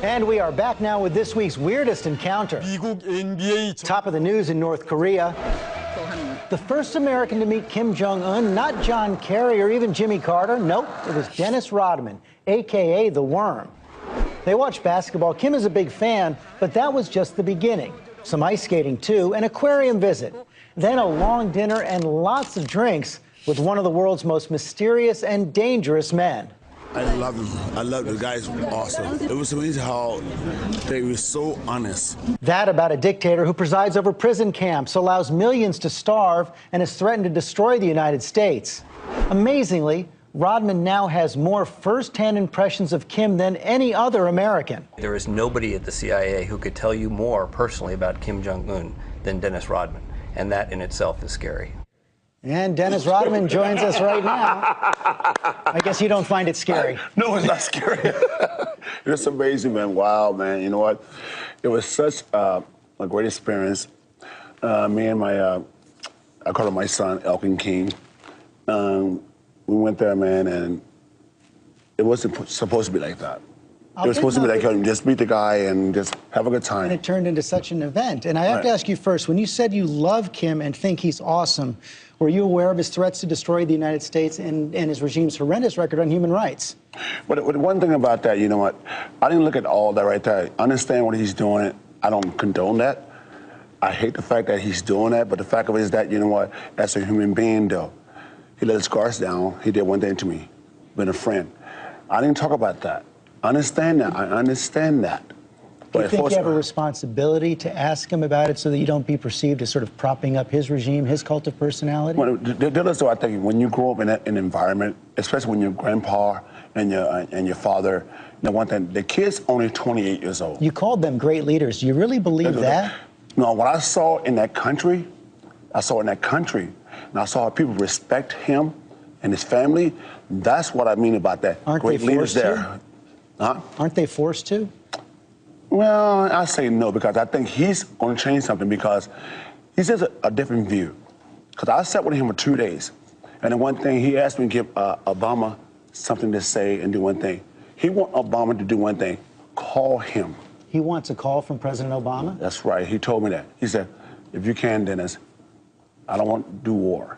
And we are back now with this week's weirdest encounter. 미국 NBA Top of the news in North Korea. The first American to meet Kim Jong-un, not John Kerry or even Jimmy Carter. Nope, it was Dennis Rodman, a.k.a. the Worm. They watch basketball. Kim is a big fan, but that was just the beginning. Some ice skating, too, an aquarium visit. Then a long dinner and lots of drinks with one of the world's most mysterious and dangerous men. I love him. I love the guys. Awesome. It was amazing how they were so honest. That about a dictator who presides over prison camps, allows millions to starve, and has threatened to destroy the United States. Amazingly, Rodman now has more first-hand impressions of Kim than any other American. There is nobody at the CIA who could tell you more personally about Kim Jong-un than Dennis Rodman, and that in itself is scary. And Dennis Rodman joins us right now. I guess you don't find it scary. No, it's not scary. It's amazing, man. Wow, man. You know what? It was such a great experience. Me and my, I call him my son, Elkin King. We went there, man, and it wasn't supposed to be like that. It was supposed to be like, just meet the guy and just have a good time. And it turned into such an event. And I have to ask you first, when you said you love Kim and think he's awesome, were you aware of his threats to destroy the United States and his regime's horrendous record on human rights? But one thing about that, you know what? I didn't look at all that right there. I understand what he's doing. I don't condone that. I hate the fact that he's doing that, but the fact of it is that, you know what? That's a human being, though. He let his guards down. He did one thing to me, been a friend. I didn't talk about that. I understand that. I understand that. Do you think you have a responsibility to ask him about it so that you don't be perceived as sort of propping up his regime, his cult of personality? Well, I think when you grow up in an environment, especially when your grandpa and your father, you know, one thing, the kid's only 28 years old. You called them great leaders. Do you really believe that? No, what I saw in that country, and I saw how people respect him and his family. That's what I mean about that. Aren't great they leaders forced there. to? Huh? Aren't they forced to? Well, I say no, because I think he's going to change something, because he says a different view. Because I sat with him for 2 days, and the one thing he asked me to give Obama something to say and do one thing. He wants Obama to do one thing: call him. He wants a call from President Obama? That's right. He told me that. He said, if you can, Dennis, I don't want to do war.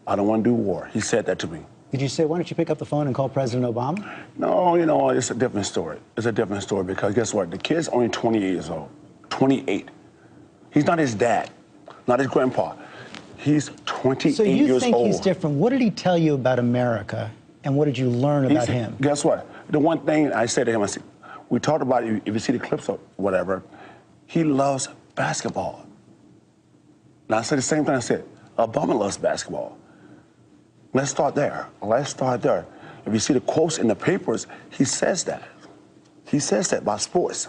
I don't want to do war. He said that to me. Did you say, why don't you pick up the phone and call President Obama? No, you know, it's a different story. It's a different story, because guess what? The kid's only 28 years old. 28. He's not his dad, not his grandpa. He's 28 years old. So you think he's different. What did he tell you about America, and what did you learn about him? Guess what? The one thing I said to him, I said, we talked about it, if you see the clips or whatever, he loves basketball. And I said the same thing I said, Obama loves basketball. Let's start there. Let's start there. If you see the quotes in the papers, he says that. He says that about sports.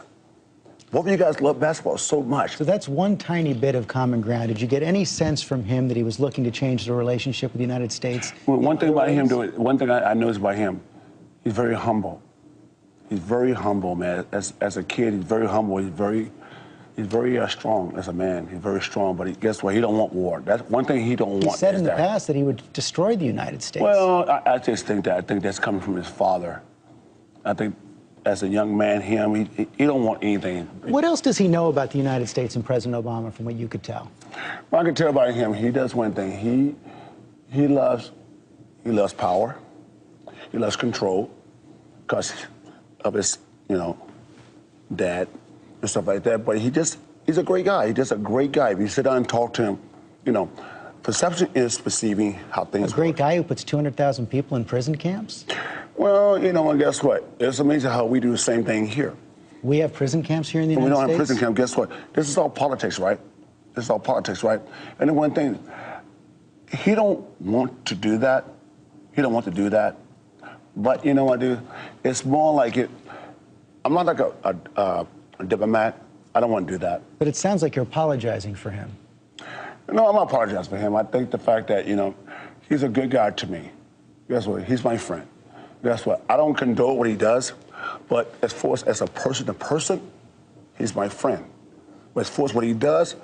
Both of you guys love basketball so much. So that's one tiny bit of common ground. Did you get any sense from him that he was looking to change the relationship with the United States? Well, one thing about him, one thing I noticed about him, he's very humble. He's very humble, man. As a kid, he's very humble. He's very strong as a man. He's very strong, but guess what? He don't want war. That's one thing he don't want. He said in the past that he would destroy the United States. Well, I just think that's coming from his father. I think as a young man, he don't want anything. What else does he know about the United States and President Obama, from what you could tell? Well, I can tell about him. He does one thing. He loves power. He loves control, because of his, you know, dad and stuff like that. But he's a great guy. He's just a great guy. If you sit down and talk to him, you know, perception is perceiving how things work. A great guy who puts 200,000 people in prison camps? Well, you know, and guess what? It's amazing how we do the same thing here. We have prison camps here in the United States? We don't have prison camps. Guess what? This is all politics, right? This is all politics, right? And the one thing, he don't want to do that. He don't want to do that. But you know what, dude? It's more like it. I'm not like a diplomat. I don't want to do that. But it sounds like you're apologizing for him. No, I'm not apologizing for him. I think the fact that, you know, he's a good guy to me. Guess what? He's my friend. Guess what? I don't condone what he does, but as far as a person to person, he's my friend. But as far as what he does,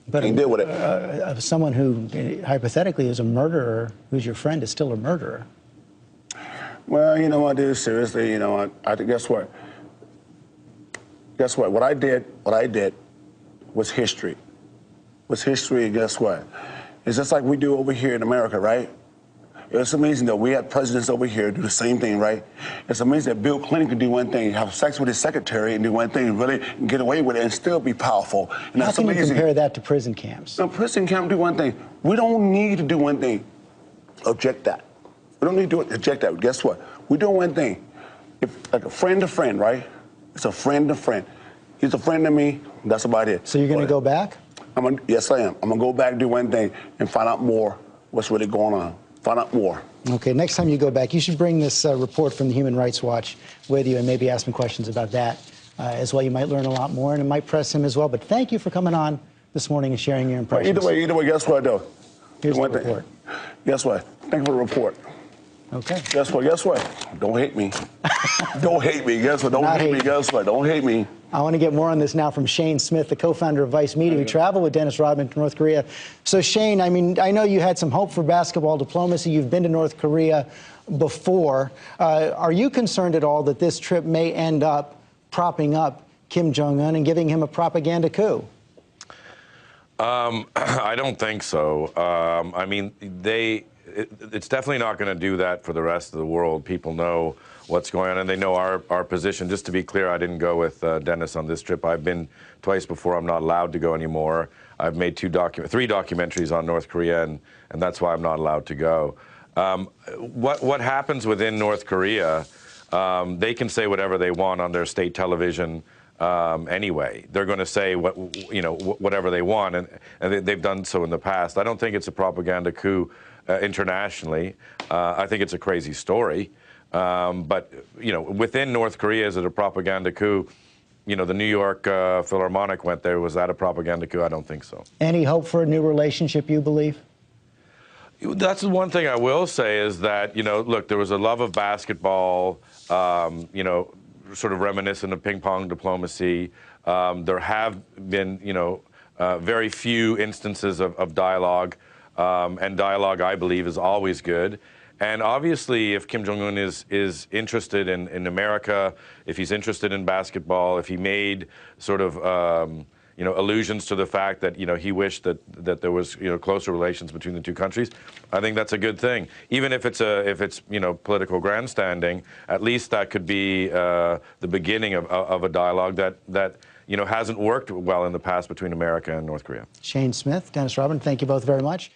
but he can deal with it. Someone who hypothetically is a murderer, who's your friend, is still a murderer. Well, you know what, dude, seriously, you know, guess what? Guess what? What I did was history. Was history, and guess what? It's just like we do over here in America, right? It's amazing that we have presidents over here do the same thing, right? It's amazing that Bill Clinton can do one thing, have sex with his secretary and do one thing, and really get away with it and still be powerful. And How that's can amazing. you compare that to prison camps? No, prison camp do one thing. We don't need to do one thing. Object that. We don't need to object that. Guess what? We're doing one thing. If, like a friend to friend, right? It's a friend to friend. He's a friend to me. That's about it. So you're going to go back? Yes, I am. I'm going to go back, do one thing, and find out more what's really going on. Find out more. Okay, next time you go back, you should bring this report from the Human Rights Watch with you and maybe ask him questions about that as well. You might learn a lot more, and it might press him as well. But thank you for coming on this morning and sharing your impressions. Either way, guess what, though? Here's the report. Guess what? Thank you for the report. Okay. Guess what? Don't hate me. Don't hate me. Guess what? Don't hate me. Guess what? Don't hate me. I want to get more on this now from Shane Smith, the co-founder of Vice Media, who traveled with Dennis Rodman to North Korea. So, Shane, I mean, I know you had some hope for basketball diplomacy. You've been to North Korea before. Are you concerned at all that this trip may end up propping up Kim Jong-un and giving him a propaganda coup? I don't think so. I mean, it's definitely not going to do that for the rest of the world. People know what's going on, and they know our position. Just to be clear, I didn't go with Dennis on this trip. I've been twice before. I'm not allowed to go anymore. I've made three documentaries on North Korea, and that's why I'm not allowed to go. What happens within North Korea, they can say whatever they want on their state television anyway. They're going to say whatever they want, and they've done so in the past. I don't think it's a propaganda coup internationally. I think it's a crazy story. But, within North Korea, is it a propaganda coup? The New York Philharmonic went there. Was that a propaganda coup? I don't think so. Any hope for a new relationship, you believe? That's the one thing I will say is that, look, there was a love of basketball, sort of reminiscent of ping pong diplomacy. There have been, very few instances of dialogue, and dialogue, I believe, is always good. And obviously, if Kim Jong-un is interested in America, if he's interested in basketball, if he made sort of allusions to the fact that he wished that there was closer relations between the two countries, I think that's a good thing. Even if it's political grandstanding, at least that could be the beginning of a dialogue that hasn't worked well in the past between America and North Korea. Shane Smith, Dennis Rodman, thank you both very much.